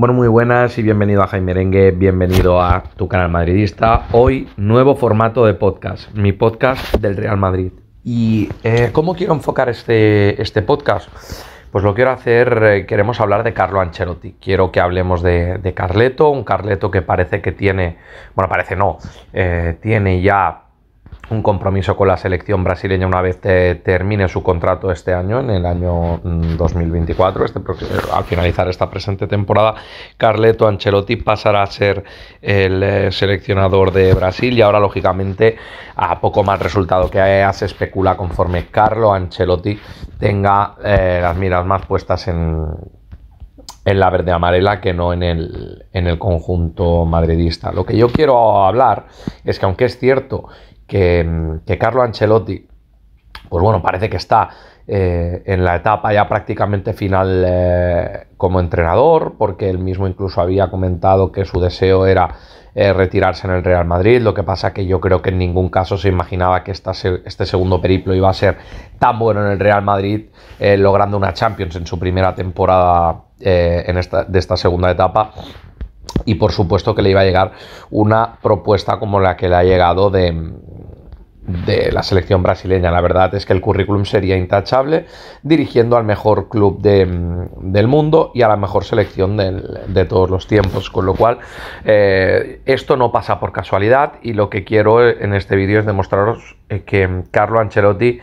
Bueno, muy buenas y bienvenido a Jaime Merengue, bienvenido a tu canal madridista. Hoy, nuevo formato de podcast, mi podcast del Real Madrid. ¿Y cómo quiero enfocar este podcast? Pues lo quiero hacer, queremos hablar de Carlo Ancelotti. Quiero que hablemos de Carleto, un Carleto que parece que tiene, bueno, parece no, tiene ya un compromiso con la selección brasileña una vez termine su contrato este año, en el año 2024, al finalizar esta presente temporada. Carleto Ancelotti pasará a ser el seleccionador de Brasil y ahora, lógicamente, a poco más resultado que se especula conforme Carlo Ancelotti tenga las miras más puestas en la verde amarela que no en el conjunto madridista. Lo que yo quiero hablar es que, aunque es cierto que Carlo Ancelotti, pues bueno, parece que está en la etapa ya prácticamente final como entrenador, porque él mismo incluso había comentado que su deseo era retirarse en el Real Madrid. Lo que pasa que yo creo que en ningún caso se imaginaba que este segundo periplo iba a ser tan bueno en el Real Madrid, logrando una Champions en su primera temporada de esta segunda etapa. Y por supuesto que le iba a llegar una propuesta como la que le ha llegado de la selección brasileña. La verdad es que el currículum sería intachable, dirigiendo al mejor club del mundo y a la mejor selección de todos los tiempos, con lo cual esto no pasa por casualidad, y lo que quiero en este vídeo es demostraros que Carlo Ancelotti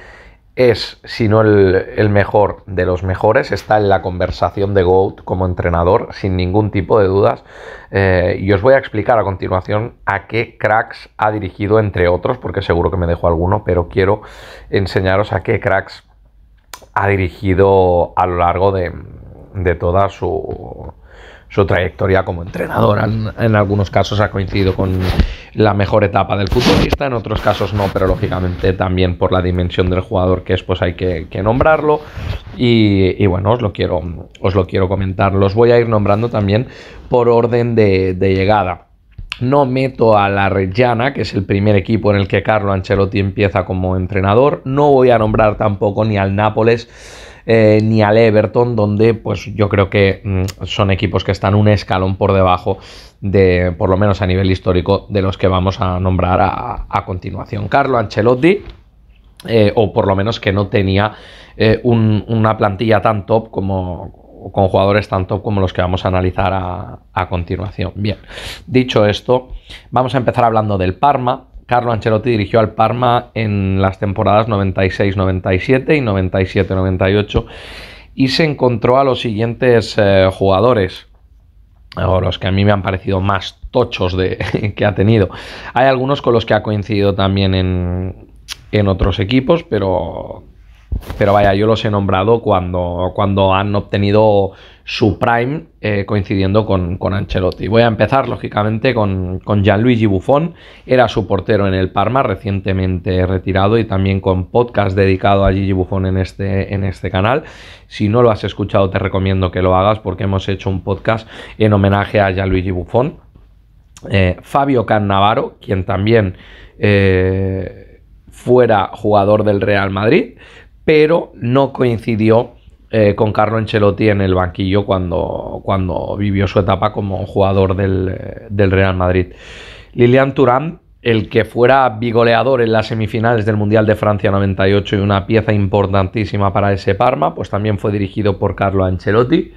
es, si no el mejor de los mejores, está en la conversación de GOAT como entrenador, sin ningún tipo de dudas. Y os voy a explicar a continuación a qué cracks ha dirigido, entre otros, porque seguro que me dejo alguno, pero quiero enseñaros a qué cracks ha dirigido a lo largo de toda su trayectoria como entrenador. En algunos casos ha coincidido con la mejor etapa del futbolista, en otros casos no, pero lógicamente también por la dimensión del jugador que es, pues hay que nombrarlo. Y bueno, os lo quiero comentar. Los voy a ir nombrando también por orden de llegada. No meto a la Reggiana, que es el primer equipo en el que Carlo Ancelotti empieza como entrenador. No voy a nombrar tampoco ni al Nápoles ni al Everton, donde pues yo creo que son equipos que están un escalón por debajo de, por lo menos a nivel histórico, de los que vamos a nombrar a continuación. Carlo Ancelotti, o por lo menos que no tenía una plantilla tan top como, con jugadores tan top como los que vamos a analizar a continuación. Bien, dicho esto, vamos a empezar hablando del Parma. Carlo Ancelotti dirigió al Parma en las temporadas 96-97 y 97-98 y se encontró a los siguientes jugadores, o los que a mí me han parecido más tochos que ha tenido. Hay algunos con los que ha coincidido también en otros equipos, pero vaya, yo los he nombrado cuando han obtenido su prime, coincidiendo con Ancelotti. Voy a empezar, lógicamente, con Gianluigi Buffon. Era su portero en el Parma, recientemente retirado, y también con podcast dedicado a Gigi Buffon en este canal. Si no lo has escuchado, te recomiendo que lo hagas, porque hemos hecho un podcast en homenaje a Gianluigi Buffon. Fabio Cannavaro, quien también fuera jugador del Real Madrid, pero no coincidió con Carlo Ancelotti en el banquillo cuando vivió su etapa como jugador del Real Madrid. Lilian Thuram, el que fuera bigoleador en las semifinales del Mundial de Francia 98 y una pieza importantísima para ese Parma, pues también fue dirigido por Carlo Ancelotti.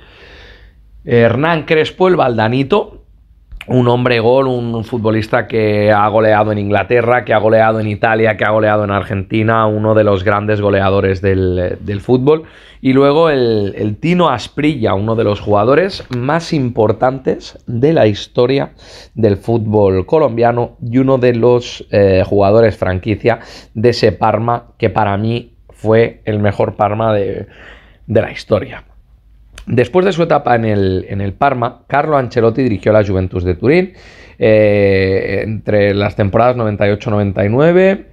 Hernán Crespo, el Valdanito, un hombre gol, un futbolista que ha goleado en Inglaterra, que ha goleado en Italia, que ha goleado en Argentina, uno de los grandes goleadores del fútbol. Y luego el Tino Asprilla, uno de los jugadores más importantes de la historia del fútbol colombiano y uno de los jugadores franquicia de ese Parma, que para mí fue el mejor Parma de la historia. Después de su etapa en el Parma, Carlo Ancelotti dirigió a la Juventus de Turín entre las temporadas 98-99,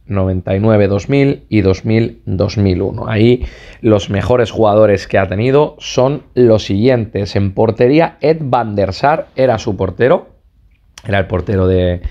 99-2000 y 2000-2001. Ahí los mejores jugadores que ha tenido son los siguientes. En portería, Ed van der Sar era su portero, era el portero de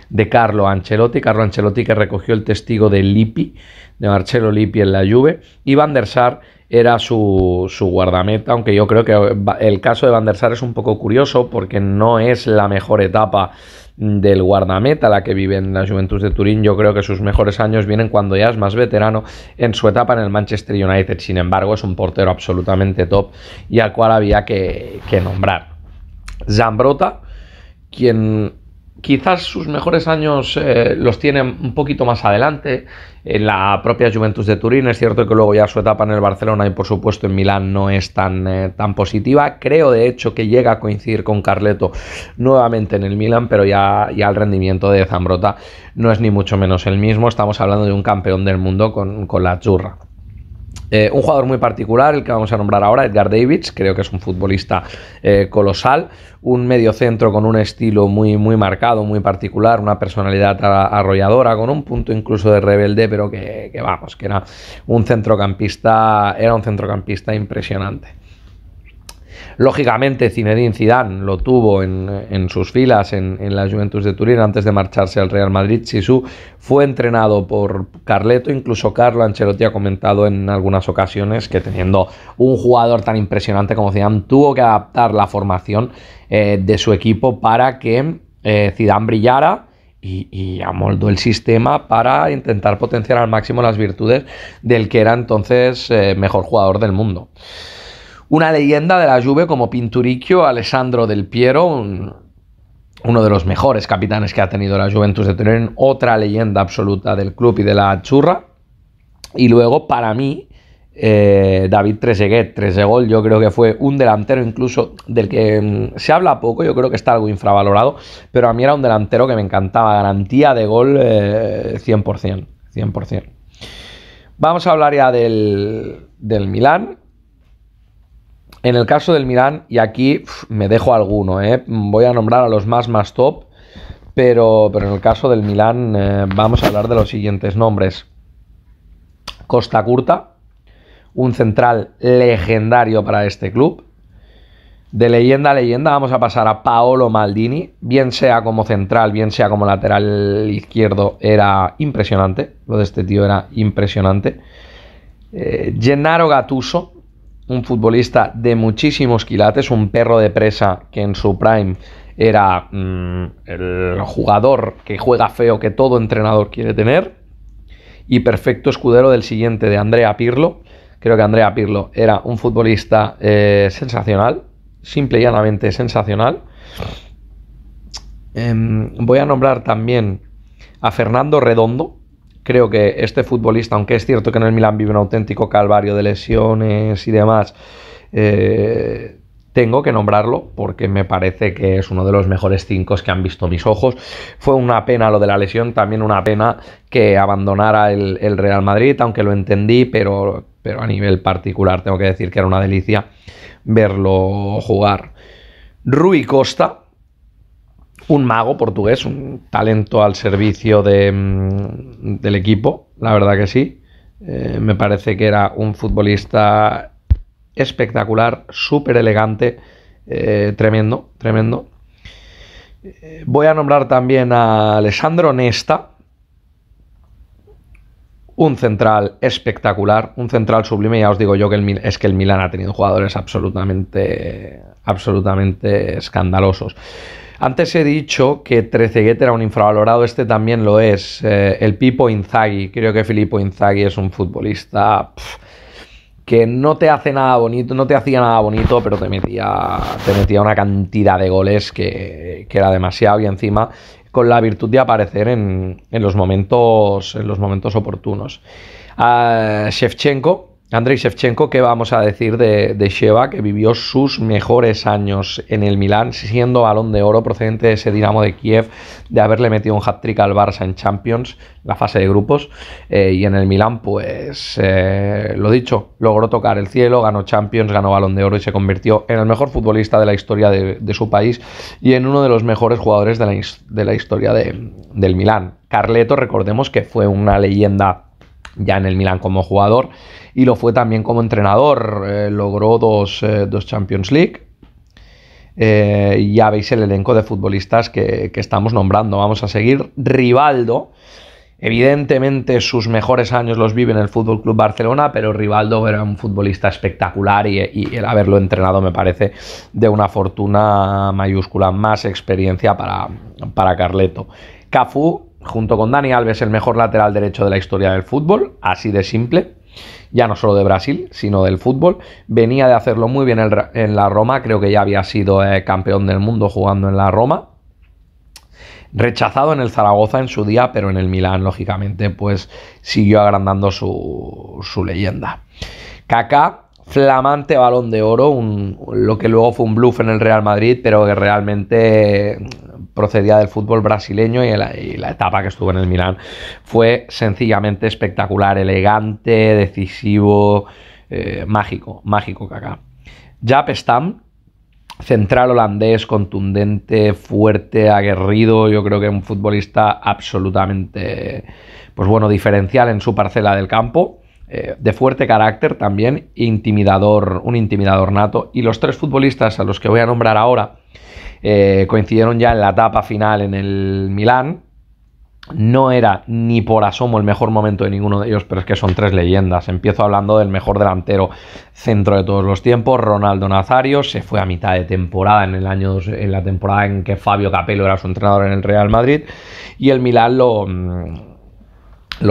de Carlo Ancelotti. Carlo Ancelotti, que recogió el testigo de Lippi, de Marcelo Lippi en la Juve, y Van der Sar era su guardameta, aunque yo creo que el caso de Van der Sar es un poco curioso porque no es la mejor etapa del guardameta la que vive en la Juventus de Turín. Yo creo que sus mejores años vienen cuando ya es más veterano en su etapa en el Manchester United. Sin embargo, es un portero absolutamente top y al cual había que nombrar. Zambrotta, quien quizás sus mejores años los tiene un poquito más adelante en la propia Juventus de Turín. Es cierto que luego ya su etapa en el Barcelona y por supuesto en Milán no es tan positiva. Creo de hecho que llega a coincidir con Carleto nuevamente en el Milán, pero ya el rendimiento de Zambrotta no es ni mucho menos el mismo. Estamos hablando de un campeón del mundo con la Azzurra. Un jugador muy particular, el que vamos a nombrar ahora, Edgar Davids. Creo que es un futbolista colosal, un mediocentro con un estilo muy marcado, muy particular, una personalidad arrolladora, con un punto incluso de rebelde, pero que era un centrocampista impresionante. Lógicamente Zinedine Zidane lo tuvo en sus filas en la Juventus de Turín antes de marcharse al Real Madrid. Zizou fue entrenado por Carleto, incluso Carlo Ancelotti ha comentado en algunas ocasiones que teniendo un jugador tan impresionante como Zidane tuvo que adaptar la formación de su equipo para que Zidane brillara y amoldó el sistema para intentar potenciar al máximo las virtudes del que era entonces mejor jugador del mundo. Una leyenda de la Juve como Pinturicchio, Alessandro Del Piero, uno de los mejores capitanes que ha tenido la Juventus de Turín, otra leyenda absoluta del club y de la Azzurra. Y luego, para mí, David Trezeguet. Trezeguet yo creo que fue un delantero incluso del que se habla poco, yo creo que está algo infravalorado, pero a mí era un delantero que me encantaba, garantía de gol 100%. Vamos a hablar ya del Milán. En el caso del Milán, y aquí me dejo alguno, voy a nombrar a los más top, pero en el caso del Milán vamos a hablar de los siguientes nombres. Costa Curta, un central legendario para este club. De leyenda a leyenda vamos a pasar a Paolo Maldini, bien sea como central, bien sea como lateral izquierdo, era impresionante. Lo de este tío era impresionante. Gennaro Gattuso, un futbolista de muchísimos quilates, un perro de presa que en su prime era el jugador que juega feo que todo entrenador quiere tener, y perfecto escudero del siguiente, de Andrea Pirlo. Creo que Andrea Pirlo era un futbolista sensacional, simple y llanamente sensacional. Voy a nombrar también a Fernando Redondo. Creo que este futbolista, aunque es cierto que en el Milán vive un auténtico calvario de lesiones y demás, tengo que nombrarlo porque me parece que es uno de los mejores 5 que han visto mis ojos. Fue una pena lo de la lesión, también una pena que abandonara el Real Madrid, aunque lo entendí, pero a nivel particular tengo que decir que era una delicia verlo jugar. Rui Costa, un mago portugués, un talento al servicio del equipo, la verdad que sí. Me parece que era un futbolista espectacular, súper elegante, tremendo. Voy a nombrar también a Alessandro Nesta, un central espectacular, un central sublime. Ya os digo yo que el Milan ha tenido jugadores absolutamente escandalosos. Antes he dicho que Trezeguet era un infravalorado, este también lo es. El Pippo Inzaghi, creo que Filippo Inzaghi es un futbolista que no te hacía nada bonito, pero te metía una cantidad de goles que era demasiado, y encima con la virtud de aparecer en los momentos oportunos. Andrei Shevchenko, ¿qué vamos a decir de Sheva, que vivió sus mejores años en el Milán, siendo Balón de Oro procedente de ese Dinamo de Kiev, de haberle metido un hat-trick al Barça en Champions, la fase de grupos, y en el Milán, pues, lo dicho, logró tocar el cielo, ganó Champions, ganó Balón de Oro y se convirtió en el mejor futbolista de la historia de su país y en uno de los mejores jugadores de la historia del Milán. Carleto, recordemos que fue una leyenda ya en el Milán como jugador, y lo fue también como entrenador. Logró dos Champions League. Ya veis el elenco de futbolistas que estamos nombrando. Vamos a seguir. Rivaldo. Evidentemente sus mejores años los vive en el FC Barcelona, pero Rivaldo era un futbolista espectacular y el haberlo entrenado me parece de una fortuna mayúscula. Más experiencia para Carleto. Cafú, junto con Dani Alves, el mejor lateral derecho de la historia del fútbol, así de simple. Ya no solo de Brasil, sino del fútbol. Venía de hacerlo muy bien en la Roma, creo que ya había sido campeón del mundo jugando en la Roma. Rechazado en el Zaragoza en su día, pero en el Milán, lógicamente, pues siguió agrandando su leyenda. Kaká, flamante Balón de Oro, lo que luego fue un bluff en el Real Madrid, pero que realmente procedía del fútbol brasileño y la etapa que estuvo en el Milán fue sencillamente espectacular, elegante, decisivo, mágico Kaká. Jaap Stam, central holandés, contundente, fuerte, aguerrido. Yo creo que un futbolista absolutamente, pues bueno, diferencial en su parcela del campo, de fuerte carácter también, un intimidador nato. Y los tres futbolistas a los que voy a nombrar ahora coincidieron ya en la etapa final en el Milán. No era ni por asomo el mejor momento de ninguno de ellos, pero es que son tres leyendas. Empiezo hablando del mejor delantero centro de todos los tiempos, Ronaldo Nazario. Se fue a mitad de temporada en la temporada en que Fabio Capello era su entrenador en el Real Madrid, y el Milán lo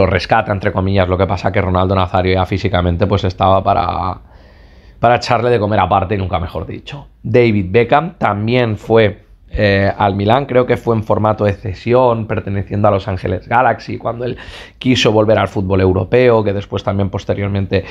rescata, entre comillas. Lo que pasa que Ronaldo Nazario ya físicamente pues estaba para echarle de comer aparte, y nunca mejor dicho. David Beckham también fue al Milán, creo que fue en formato de cesión, perteneciendo a Los Ángeles Galaxy, cuando él quiso volver al fútbol europeo, que después también posteriormente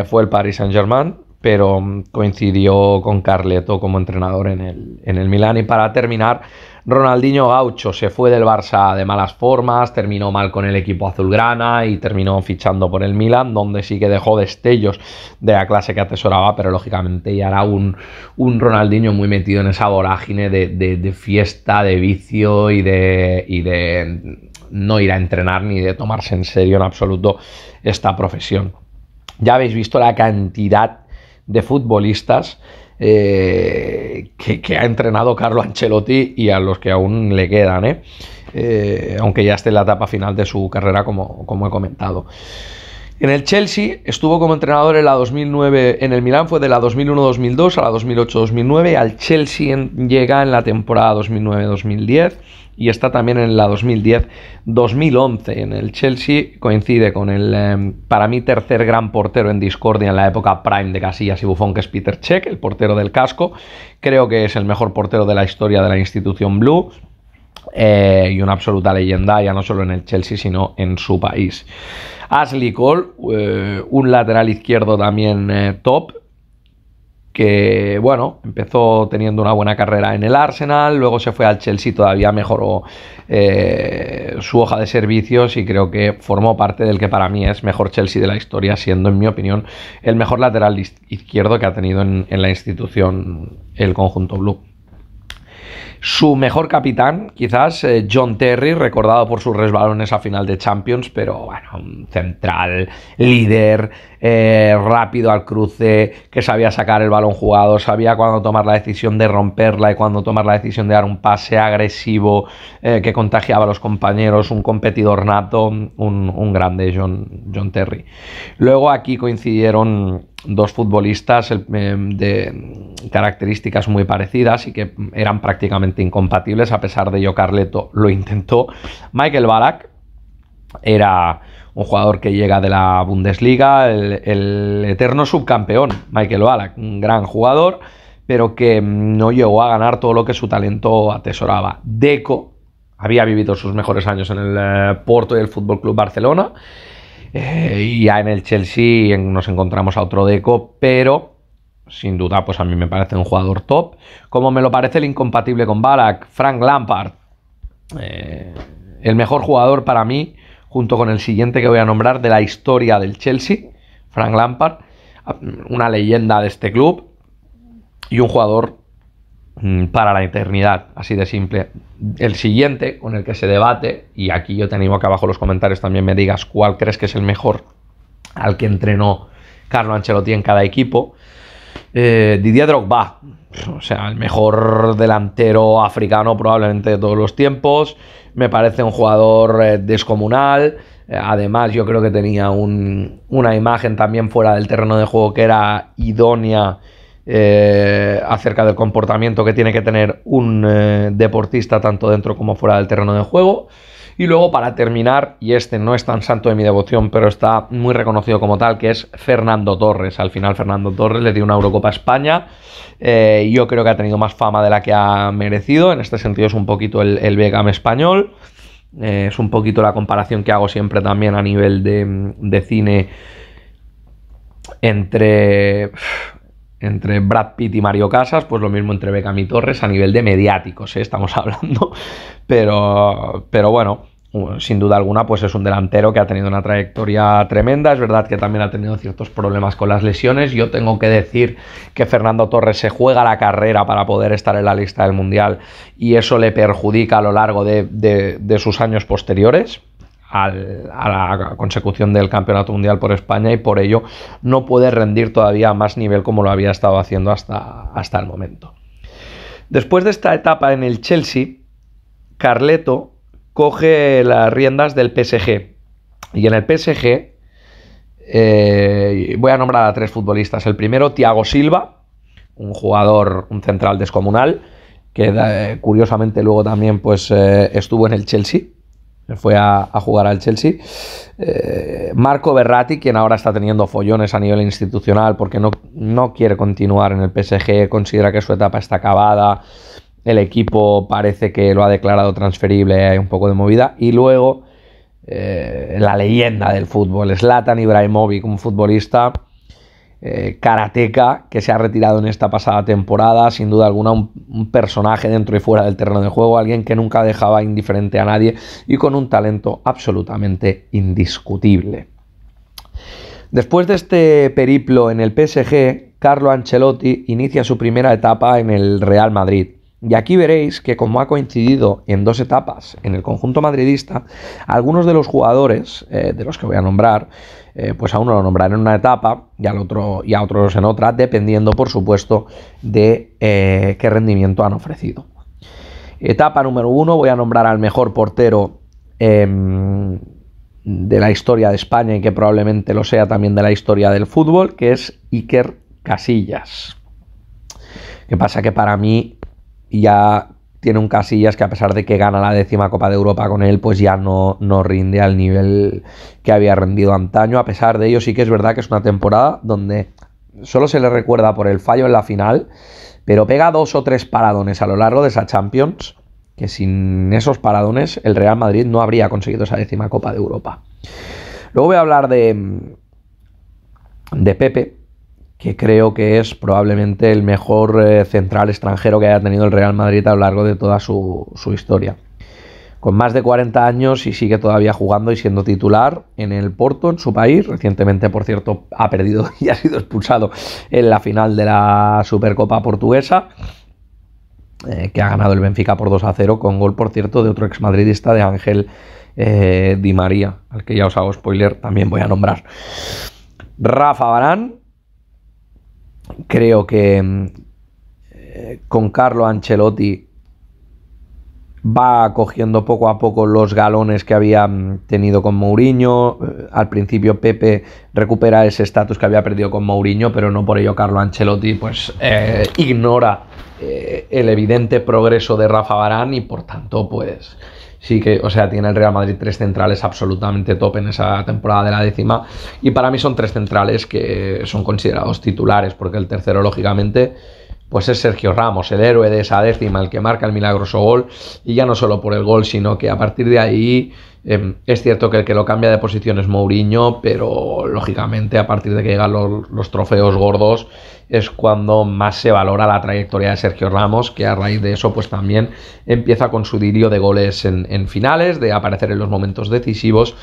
fue el Paris Saint-Germain, pero coincidió con Carleto como entrenador en el Milán. Y para terminar, Ronaldinho Gaucho se fue del Barça de malas formas, terminó mal con el equipo azulgrana y terminó fichando por el Milán, donde sí que dejó destellos de la clase que atesoraba, pero lógicamente ya era un Ronaldinho muy metido en esa vorágine de fiesta, de vicio y de no ir a entrenar ni de tomarse en serio en absoluto esta profesión. Ya habéis visto la cantidad de futbolistas que ha entrenado Carlo Ancelotti y a los que aún le quedan, aunque ya esté en la etapa final de su carrera, como he comentado. En el Chelsea estuvo como entrenador en la 2009, en el Milán fue de la 2001-2002 a la 2008-2009, al Chelsea llega en la temporada 2009-2010 y está también en la 2010-2011. En el Chelsea coincide con el, para mí, tercer gran portero en discordia en la época prime de Casillas y Buffon, que es Peter Cech, el portero del casco. Creo que es el mejor portero de la historia de la institución blue. Y una absoluta leyenda, ya no solo en el Chelsea, sino en su país. Ashley Cole, un lateral izquierdo también top, que bueno, empezó teniendo una buena carrera en el Arsenal, luego se fue al Chelsea, todavía mejoró su hoja de servicios y creo que formó parte del que para mí es mejor Chelsea de la historia, siendo, en mi opinión, el mejor lateral izquierdo que ha tenido en la institución el conjunto blue. Su mejor capitán, quizás, John Terry, recordado por sus resbalones a final de Champions, pero bueno, un central, líder, rápido al cruce, que sabía sacar el balón jugado, sabía cuándo tomar la decisión de romperla y cuándo tomar la decisión de dar un pase agresivo, que contagiaba a los compañeros, un competidor nato, un grande John Terry. Luego aquí coincidieron dos futbolistas de características muy parecidas y que eran prácticamente incompatibles, a pesar de ello Carleto lo intentó. Michael Ballack era un jugador que llega de la Bundesliga, el eterno subcampeón Michael Ballack, un gran jugador, pero que no llegó a ganar todo lo que su talento atesoraba. Deco había vivido sus mejores años en el Porto y el FC Barcelona, y ya en el Chelsea nos encontramos a otro Deco, pero sin duda pues a mí me parece un jugador top, como me lo parece el incompatible con Ballack, Frank Lampard, el mejor jugador para mí, junto con el siguiente que voy a nombrar, de la historia del Chelsea. Frank Lampard, una leyenda de este club y un jugador para la eternidad, así de simple. El siguiente con el que se debate, y aquí yo te animo a que abajo en los comentarios también me digas cuál crees que es el mejor al que entrenó Carlo Ancelotti en cada equipo. Didier Drogba, o sea, el mejor delantero africano probablemente de todos los tiempos. Me parece un jugador descomunal. Además, yo creo que tenía una imagen también fuera del terreno de juego que era idónea acerca del comportamiento que tiene que tener un deportista tanto dentro como fuera del terreno de juego. Y luego, para terminar, y este no es tan santo de mi devoción, pero está muy reconocido como tal, que es Fernando Torres. Al final Fernando Torres le dio una Eurocopa a España. Yo creo que ha tenido más fama de la que ha merecido. En este sentido es un poquito el Beckham español. Es un poquito la comparación que hago siempre también a nivel de cine entre Brad Pitt y Mario Casas, pues lo mismo entre Beckham y Torres a nivel de mediáticos, estamos hablando, pero bueno, sin duda alguna pues es un delantero que ha tenido una trayectoria tremenda. Es verdad que también ha tenido ciertos problemas con las lesiones. Yo tengo que decir que Fernando Torres se juega la carrera para poder estar en la lista del Mundial y eso le perjudica a lo largo de sus años posteriores a la consecución del campeonato mundial por España, y por ello no puede rendir todavía a más nivel como lo había estado haciendo hasta el momento. Después de esta etapa en el Chelsea, Carleto coge las riendas del PSG, y en el PSG voy a nombrar a 3 futbolistas. El primero, Thiago Silva, un jugador, un central descomunal, que curiosamente luego también pues estuvo en el Chelsea. Fue a jugar al Chelsea. Marco Verratti, quien ahora está teniendo follones a nivel institucional porque no quiere continuar en el PSG, considera que su etapa está acabada, el equipo parece que lo ha declarado transferible, hay un poco de movida. Y luego la leyenda del fútbol, Zlatan Ibrahimovic, un futbolista karateca que se ha retirado en esta pasada temporada, sin duda alguna un personaje dentro y fuera del terreno de juego, alguien que nunca dejaba indiferente a nadie y con un talento absolutamente indiscutible. Después de este periplo en el PSG, Carlo Ancelotti inicia su primera etapa en el Real Madrid. Y aquí veréis que, como ha coincidido en 2 etapas en el conjunto madridista, algunos de los jugadores de los que voy a nombrar, pues a uno lo nombraré en una etapa y a otros en otra, dependiendo por supuesto de qué rendimiento han ofrecido. Etapa número 1, voy a nombrar al mejor portero de la historia de España y que probablemente lo sea también de la historia del fútbol, que es Iker Casillas. ¿Qué pasa? Que para mí ya tiene un Casillas que, a pesar de que gana la 10ª Copa de Europa con él, pues ya no rinde al nivel que había rendido antaño. A pesar de ello, sí que es verdad que es una temporada donde solo se le recuerda por el fallo en la final, pero pega 2 o 3 paradones a lo largo de esa Champions, que sin esos paradones el Real Madrid no habría conseguido esa 10ª Copa de Europa. Luego voy a hablar de Pepe, que creo que es probablemente el mejor central extranjero que haya tenido el Real Madrid a lo largo de toda su historia. Con más de 40 años y sigue todavía jugando y siendo titular en el Porto, en su país. Recientemente, por cierto, ha perdido y ha sido expulsado en la final de la Supercopa portuguesa, que ha ganado el Benfica por 2-0, con gol, por cierto, de otro exmadridista, de Ángel Di María, al que ya os hago spoiler, también voy a nombrar. Rafa Varane. Creo que con Carlo Ancelotti va cogiendo poco a poco los galones que había tenido con Mourinho. Al principio Pepe recupera ese estatus que había perdido con Mourinho, pero no por ello Carlo Ancelotti pues ignora el evidente progreso de Rafa Varane y por tanto pues sí que, o sea, tiene el Real Madrid 3 centrales absolutamente top en esa temporada de la 10ª, y para mí son 3 centrales que son considerados titulares, porque el tercero, lógicamente, pues es Sergio Ramos, el héroe de esa 10ª, el que marca el milagroso gol, y ya no solo por el gol, sino que a partir de ahí es cierto que el que lo cambia de posición es Mourinho, pero lógicamente a partir de que llegan los trofeos gordos es cuando más se valora la trayectoria de Sergio Ramos, que a raíz de eso pues también empieza con su dirio de goles en finales, de aparecer en los momentos decisivos,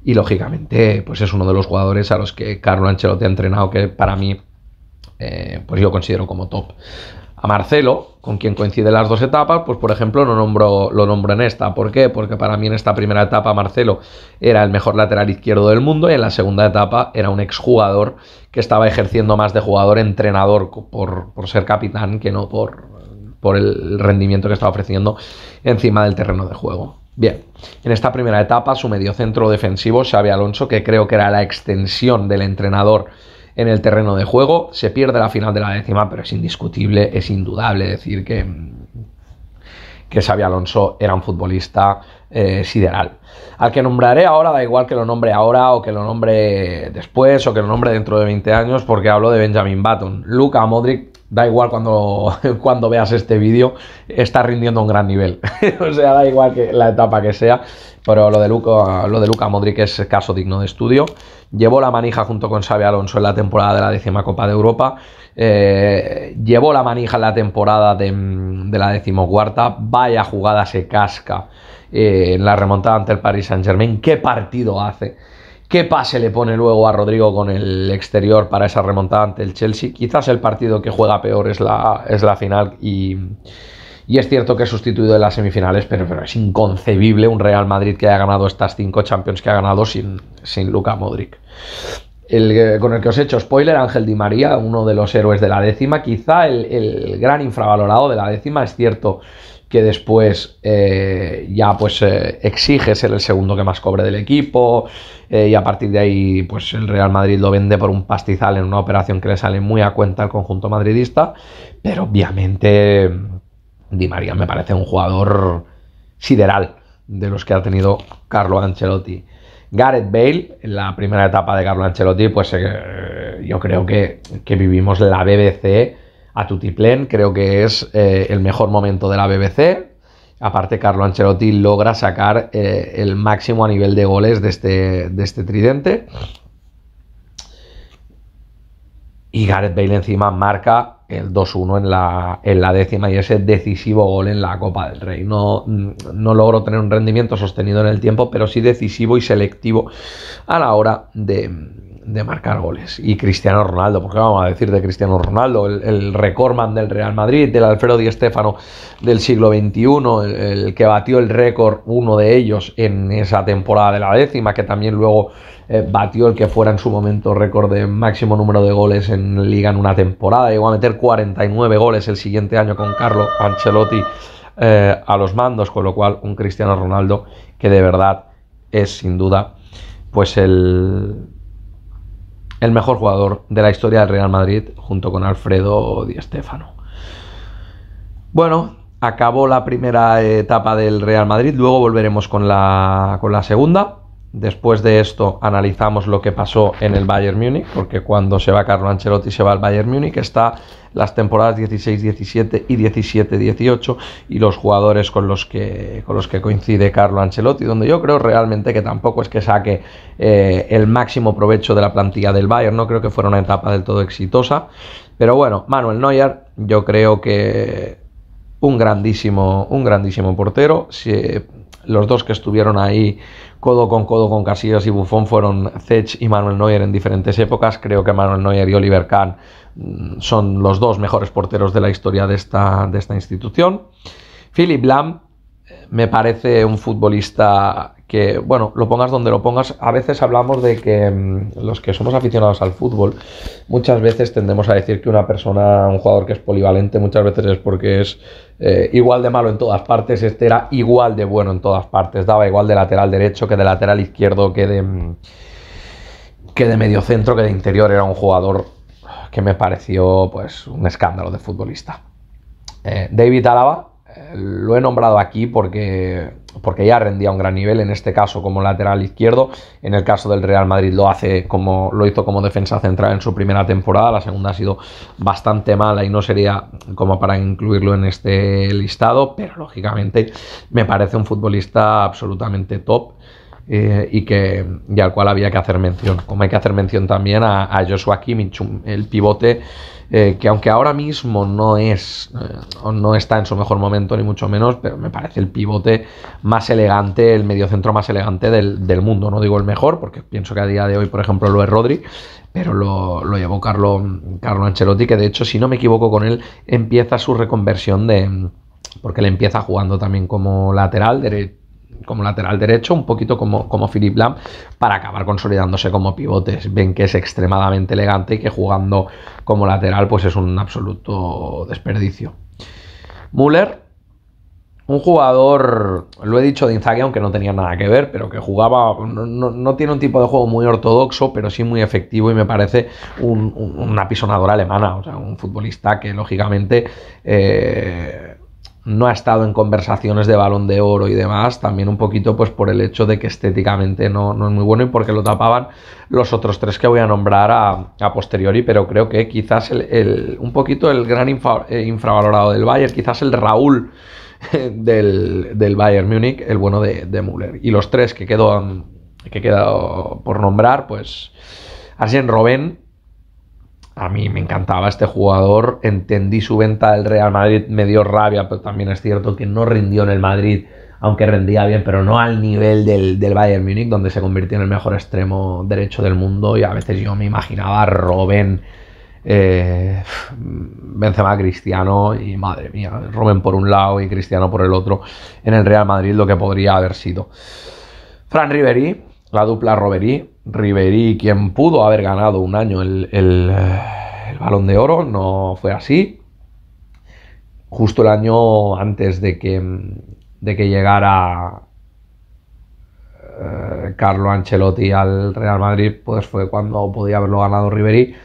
y lógicamente pues es uno de los jugadores a los que Carlo Ancelotti ha entrenado, que para mí pues yo considero como top. A Marcelo, con quien coinciden las dos etapas, pues por ejemplo lo nombro en esta. ¿Por qué? Porque para mí en esta primera etapa Marcelo era el mejor lateral izquierdo del mundo y en la segunda etapa era un exjugador que estaba ejerciendo más de jugador-entrenador por ser capitán que no por el rendimiento que estaba ofreciendo encima del terreno de juego. Bien, en esta primera etapa su mediocentro defensivo, Xabi Alonso, que creo que era la extensión del entrenador en el terreno de juego, se pierde la final de la décima, pero es indiscutible, es indudable decir que Xabi Alonso era un futbolista sideral. Al que nombraré ahora, da igual que lo nombre ahora o que lo nombre después o que lo nombre dentro de 20 años, porque hablo de Benjamin Button. Luka Modric, da igual cuando veas este vídeo, está rindiendo a un gran nivel. O sea, da igual que la etapa que sea, pero lo de Luka Modric es caso digno de estudio. Llevó la manija junto con Xabi Alonso en la temporada de la 10ª Copa de Europa. Llevó la manija en la temporada de la 14ª. Vaya jugada se casca en la remontada ante el Paris Saint-Germain. ¿Qué partido hace? ¿Qué pase le pone luego a Rodrigo con el exterior para esa remontada ante el Chelsea? Quizás el partido que juega peor es la final y es cierto que es sustituido en las semifinales, pero es inconcebible un Real Madrid que haya ganado estas 5 Champions que ha ganado sin Luka Modric. Con el que os he hecho spoiler, Ángel Di María, uno de los héroes de la décima, quizá el gran infravalorado de la décima. Es cierto que después exige ser el segundo que más cobre del equipo, y a partir de ahí pues el Real Madrid lo vende por un pastizal en una operación que le sale muy a cuenta al conjunto madridista, pero obviamente Di María me parece un jugador sideral de los que ha tenido Carlo Ancelotti. Gareth Bale, en la primera etapa de Carlo Ancelotti, pues yo creo que vivimos la BBC a tutiplén. Creo que es el mejor momento de la BBC. Aparte, Carlo Ancelotti logra sacar el máximo a nivel de goles de este tridente. Y Gareth Bale encima marca el 2-1 en la décima y ese decisivo gol en la Copa del Rey. No logró tener un rendimiento sostenido en el tiempo, pero sí decisivo y selectivo a la hora de marcar goles. Y Cristiano Ronaldo, porque vamos a decir de Cristiano Ronaldo, el recordman del Real Madrid, del Alfredo Di Stéfano del siglo XXI, el que batió el récord, uno de ellos en esa temporada de la décima, que también luego batió el que fuera en su momento récord de máximo número de goles en Liga en una temporada. Llegó a meter 49 goles el siguiente año con Carlo Ancelotti a los mandos, con lo cual un Cristiano Ronaldo que de verdad es sin duda pues el mejor jugador de la historia del Real Madrid, junto con Alfredo Di Stéfano. Bueno, acabó la primera etapa del Real Madrid, luego volveremos con la segunda. Después de esto analizamos lo que pasó en el Bayern Múnich, porque cuando se va Carlo Ancelotti se va al Bayern Múnich, está las temporadas 16-17 y 17-18 y los jugadores con los que coincide Carlo Ancelotti, donde yo creo realmente que tampoco es que saque el máximo provecho de la plantilla del Bayern. No creo que fuera una etapa del todo exitosa, pero bueno, Manuel Neuer, yo creo que un grandísimo portero. Los dos que estuvieron ahí codo con Casillas y Buffon fueron Cech y Manuel Neuer en diferentes épocas. Creo que Manuel Neuer y Oliver Kahn son los dos mejores porteros de la historia de esta institución. Philipp Lahm me parece un futbolista que, bueno, lo pongas donde lo pongas. A veces hablamos de que los que somos aficionados al fútbol, muchas veces tendemos a decir que un jugador que es polivalente, muchas veces es porque es igual de malo en todas partes. Este era igual de bueno en todas partes, daba igual de lateral derecho que de lateral izquierdo, que de mediocentro, que de interior. Era un jugador que me pareció pues un escándalo de futbolista. David Alaba, lo he nombrado aquí porque ya rendía a un gran nivel, en este caso como lateral izquierdo. En el caso del Real Madrid lo hizo como defensa central en su primera temporada. La segunda ha sido bastante mala y no sería como para incluirlo en este listado, pero lógicamente me parece un futbolista absolutamente top. y al cual había que hacer mención. Como hay que hacer mención también a Joshua Kimmich, el pivote que aunque ahora mismo no está en su mejor momento, ni mucho menos, pero me parece el pivote más elegante, el mediocentro más elegante del mundo. No digo el mejor, porque pienso que a día de hoy, por ejemplo, lo es Rodri, pero lo llevó Carlo Ancelotti, que de hecho, si no me equivoco, con él empieza su reconversión porque él empieza jugando también como lateral derecho, un poquito como Philipp Lahm, para acabar consolidándose como pivotes. Ven que es extremadamente elegante y que jugando como lateral pues es un absoluto desperdicio. Müller, un jugador, lo he dicho de Inzaghi, aunque no tenía nada que ver, pero que jugaba, no tiene un tipo de juego muy ortodoxo, pero sí muy efectivo, y me parece una apisonadora alemana, o sea, un futbolista que lógicamente no ha estado en conversaciones de Balón de Oro y demás, también un poquito pues por el hecho de que estéticamente no es muy bueno y porque lo tapaban los otros tres que voy a nombrar a posteriori, pero creo que quizás un poquito el gran infravalorado del Bayern, quizás el Raúl del Bayern Múnich, el bueno de Müller. Y los tres que quedo por nombrar, pues Arsène Robben. A mí me encantaba este jugador, entendí su venta del Real Madrid, me dio rabia, pero también es cierto que no rindió en el Madrid, aunque rendía bien, pero no al nivel del Bayern Múnich, donde se convirtió en el mejor extremo derecho del mundo, y a veces yo me imaginaba a Robben, Benzema, Cristiano, y madre mía, Robben por un lado y Cristiano por el otro, en el Real Madrid, lo que podría haber sido. Fran Ribéry, la dupla Ribéry, quien pudo haber ganado un año el Balón de Oro, no fue así. Justo el año antes de que llegara Carlo Ancelotti al Real Madrid, pues fue cuando podía haberlo ganado Ribéry,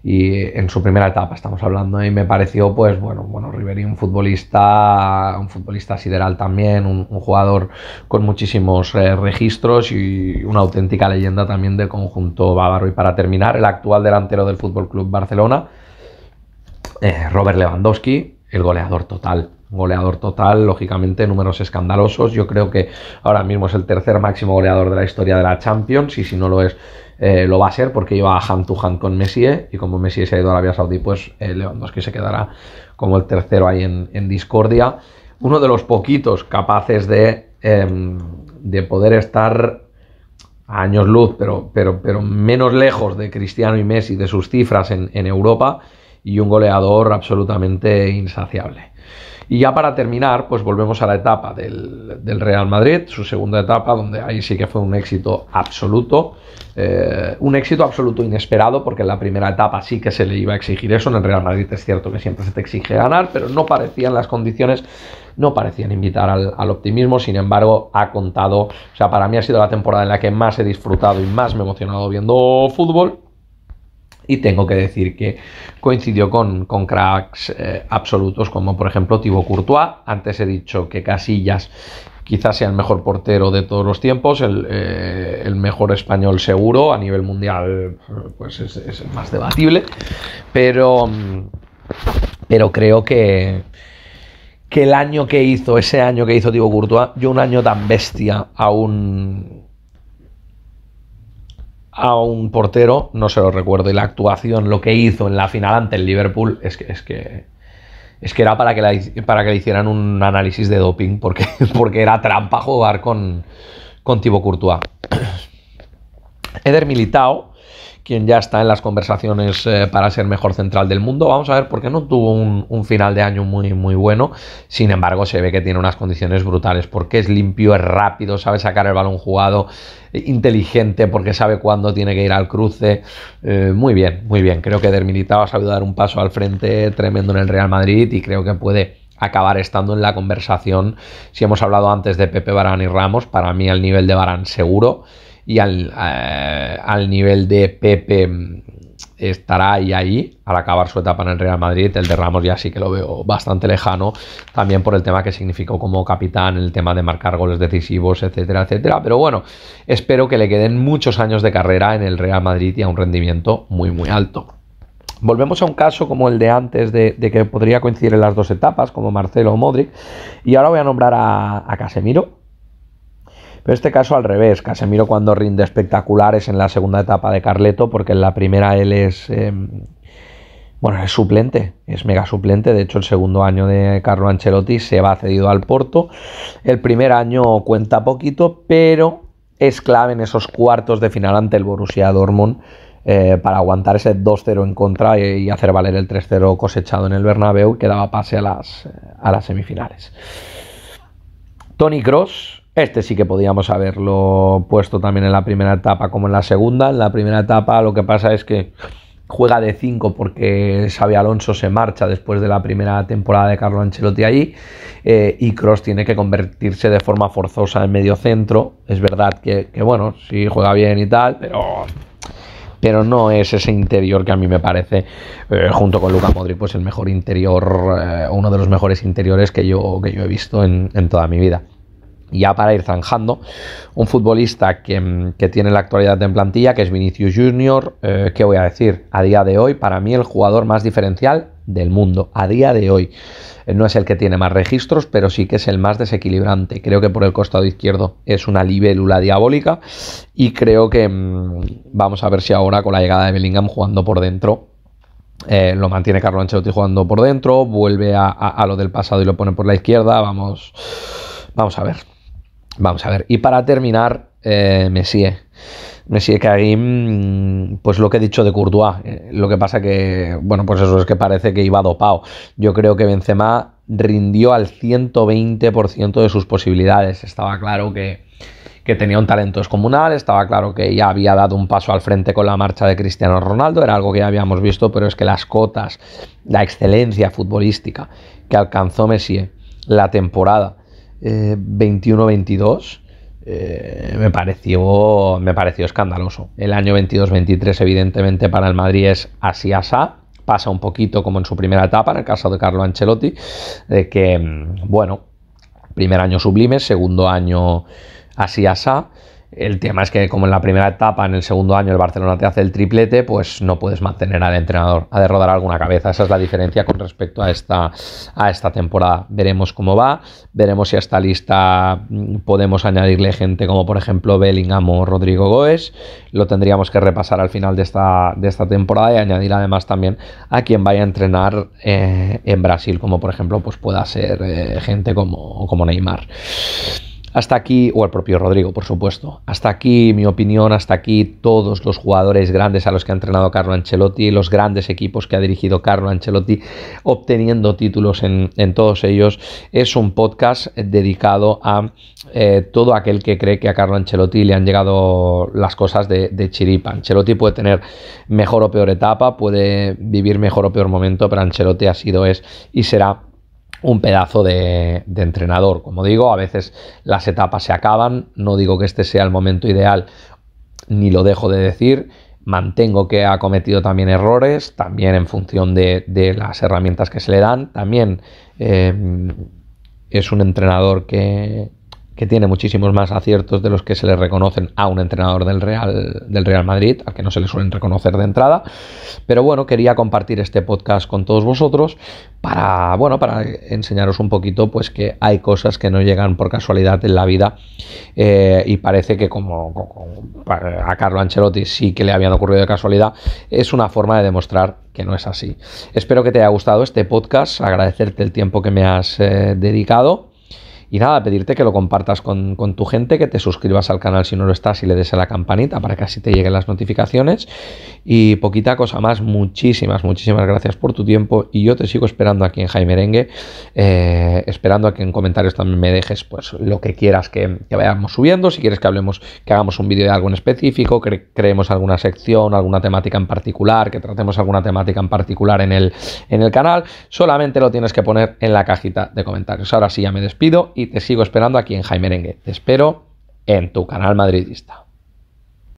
y en su primera etapa estamos hablando, y me pareció pues bueno, Ribéry un futbolista sideral también, un jugador con muchísimos registros y una auténtica leyenda también del conjunto bávaro. Y para terminar, el actual delantero del FC Barcelona, Robert Lewandowski, el goleador total, lógicamente números escandalosos. Yo creo que ahora mismo es el tercer máximo goleador de la historia de la Champions, y si no lo es, lo va a ser, porque iba hand to hand con Messi, y como Messi se ha ido a Arabia Saudí, pues Lewandowski se quedará como el tercero ahí en discordia. Uno de los poquitos capaces de poder estar a años luz, pero menos lejos de Cristiano y Messi, de sus cifras en Europa, y un goleador absolutamente insaciable. Y ya para terminar, pues volvemos a la etapa del Real Madrid, su segunda etapa, donde ahí sí que fue un éxito absoluto inesperado, porque en la primera etapa sí que se le iba a exigir eso. En el Real Madrid es cierto que siempre se te exige ganar, pero las condiciones no parecían invitar al optimismo. Sin embargo, ha contado, o sea, para mí ha sido la temporada en la que más he disfrutado y más me he emocionado viendo fútbol. Y tengo que decir que coincidió con cracks absolutos, como por ejemplo Thibaut Courtois. Antes he dicho que Casillas quizás sea el mejor portero de todos los tiempos, el mejor español seguro. A nivel mundial pues es más debatible, pero creo que ese año que hizo Thibaut Courtois, yo un año tan bestia a un portero no se lo recuerdo. Y la actuación, lo que hizo en la final ante el Liverpool, es que era para que le hicieran un análisis de doping, porque era trampa jugar con Thibaut Courtois. Eder Militao, quien ya está en las conversaciones para ser mejor central del mundo. Vamos a ver, porque no tuvo un final de año muy, muy bueno. Sin embargo, se ve que tiene unas condiciones brutales, porque es limpio, es rápido, sabe sacar el balón jugado, inteligente, porque sabe cuándo tiene que ir al cruce. Muy bien, muy bien. Creo que Eder Militao ha sabido dar un paso al frente tremendo en el Real Madrid, y creo que puede acabar estando en la conversación. Si hemos hablado antes de Pepe, Varane y Ramos, para mí al nivel de Varane seguro, y al nivel de Pepe estará ahí al acabar su etapa en el Real Madrid. El de Ramos ya sí que lo veo bastante lejano, también por el tema que significó como capitán, el tema de marcar goles decisivos, etcétera, etcétera. Pero bueno, espero que le queden muchos años de carrera en el Real Madrid y a un rendimiento muy, muy alto. Volvemos a un caso como el de antes, de que podría coincidir en las dos etapas, como Marcelo o Modric, y ahora voy a nombrar a Casemiro. Pero en este caso al revés, Casemiro cuando rinde espectacular es en la segunda etapa de Carleto, porque en la primera él es suplente, es mega suplente. De hecho, el segundo año de Carlo Ancelotti se va cedido al Porto. El primer año cuenta poquito, pero es clave en esos cuartos de final ante el Borussia Dortmund para aguantar ese 2-0 en contra y hacer valer el 3-0 cosechado en el Bernabéu, que daba pase a las semifinales. Toni Kroos, este sí que podíamos haberlo puesto también en la primera etapa como en la segunda. En la primera etapa lo que pasa es que juega de 5 porque Xabi Alonso se marcha después de la primera temporada de Carlo Ancelotti allí, y Kroos tiene que convertirse de forma forzosa en medio centro. Es verdad que bueno, sí juega bien y tal, pero no es ese interior que a mí me parece, junto con Luka Modric, pues el mejor interior, uno de los mejores interiores que yo he visto en toda mi vida. Ya para ir zanjando, un futbolista que tiene la actualidad en plantilla, que es Vinicius Junior. ¿Qué voy a decir? A día de hoy, para mí el jugador más diferencial del mundo, a día de hoy. No es el que tiene más registros, pero sí que es el más desequilibrante. Creo que por el costado izquierdo es una libélula diabólica, y creo que vamos a ver si ahora con la llegada de Bellingham jugando por dentro, lo mantiene Carlo Ancelotti jugando por dentro, vuelve a lo del pasado y lo pone por la izquierda. Vamos a ver. Vamos a ver. Y para terminar, Messi, que ahí, pues lo que he dicho de Courtois. Lo que pasa que, bueno, pues eso es que parece que iba dopado. Yo creo que Benzema rindió al 120% de sus posibilidades. Estaba claro que tenía un talento descomunal, estaba claro que ya había dado un paso al frente con la marcha de Cristiano Ronaldo, era algo que ya habíamos visto, pero es que las cotas, la excelencia futbolística que alcanzó Messi la temporada 21-22 me pareció escandaloso. El año 22-23 evidentemente para el Madrid es así asá. Pasa un poquito como en su primera etapa en el caso de Carlo Ancelotti, de que bueno, primer año sublime, segundo año así asá. El tema es que como en la primera etapa, en el segundo año el Barcelona te hace el triplete, pues no puedes mantener al entrenador, ha de rodar alguna cabeza. Esa es la diferencia con respecto a esta temporada. Veremos cómo va, veremos si a esta lista podemos añadirle gente como por ejemplo Bellingham o Rodrigo Goes. Lo tendríamos que repasar al final de esta temporada, y añadir además también a quien vaya a entrenar en Brasil, como por ejemplo pues pueda ser gente como Neymar. Hasta aquí, o el propio Rodrigo, por supuesto. Hasta aquí mi opinión, hasta aquí todos los jugadores grandes a los que ha entrenado Carlo Ancelotti, los grandes equipos que ha dirigido Carlo Ancelotti, obteniendo títulos en todos ellos. Es un podcast dedicado a todo aquel que cree que a Carlo Ancelotti le han llegado las cosas de chiripa. Ancelotti puede tener mejor o peor etapa, puede vivir mejor o peor momento, pero Ancelotti ha sido, es y será un pedazo de entrenador. Como digo, a veces las etapas se acaban, no digo que este sea el momento ideal, ni lo dejo de decir, mantengo que ha cometido también errores, también en función de las herramientas que se le dan. También es un entrenador que tiene muchísimos más aciertos de los que se le reconocen a un entrenador del Real Madrid, al que no se le suelen reconocer de entrada. Pero bueno, quería compartir este podcast con todos vosotros para enseñaros un poquito pues que hay cosas que no llegan por casualidad en la vida, y parece que como a Carlo Ancelotti sí que le habían ocurrido de casualidad. Es una forma de demostrar que no es así. Espero que te haya gustado este podcast, agradecerte el tiempo que me has dedicado. Y nada, pedirte que lo compartas con tu gente, que te suscribas al canal si no lo estás y le des a la campanita para que así te lleguen las notificaciones. Y poquita cosa más, muchísimas gracias por tu tiempo, y yo te sigo esperando aquí en Jaime Merengue, esperando a que en comentarios también me dejes pues lo que quieras que vayamos subiendo. Si quieres que hagamos un vídeo de algo en específico, creemos alguna sección, alguna temática en particular, que tratemos alguna temática en particular en el canal, solamente lo tienes que poner en la cajita de comentarios. Ahora sí ya me despido y te sigo esperando aquí en Jaime Merengue. Te espero en tu canal madridista.